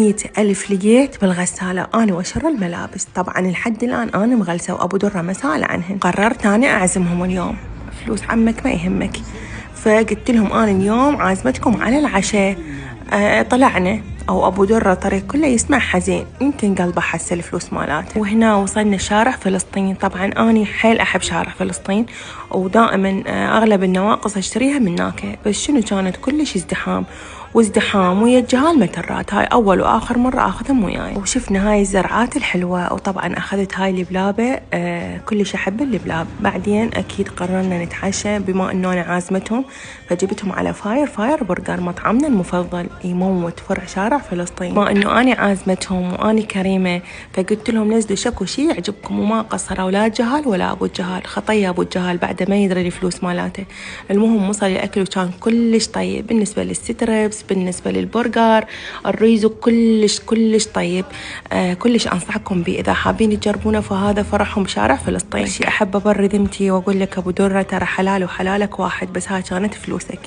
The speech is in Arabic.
100,000 لقيت بالغسالة أنا وأشر الملابس. طبعا لحد الآن أنا مغلسة وأبو درة مسألة عنهن. قررت أنا أعزمهم اليوم. فلوس عمك ما يهمك. فقلت لهم أنا اليوم عازمتكم على العشاء. طلعنا أو أبو درة طريق كله يسمع حزين، يمكن قلبه حس الفلوس مالاته. وهنا وصلنا شارع فلسطين. طبعا أنا حيل أحب شارع فلسطين، ودائما أغلب النواقص أشتريها من هناك. بس شنو كانت كلش وازدحام ويا الجهال مترات. هاي أول وآخر مرة أخذهم وياي. وشفنا هاي الزرعات الحلوة، وطبعا أخذت هاي البلابة. كلش أحب البلاب. بعدين أكيد قررنا نتعشى بما أنه أنا عازمتهم، فجبتهم على فاير برجر، مطعمنا المفضل يموت فرع شارع فلسطين. ما أنه أنا عازمتهم وأنا كريمة، فقلت لهم نزلوا شكو شي يعجبكم. وما قصروا لا جهال ولا أبو الجهال. خطية أبو الجهال بعد ما يدري الفلوس مالاته. المهم وصل الأكل وكان كلش طيب. بالنسبة للستريبس، بالنسبة للبرجر، الريزو كلش طيب. كلش أنصحكم به إذا حابين تجربونه. فهذا فرحهم بشارع فلسطين. شي أحب أبرد ذمتي وأقول لك أبو درة ترى حلال وحلالك واحد، بس هاي كانت فلوسك.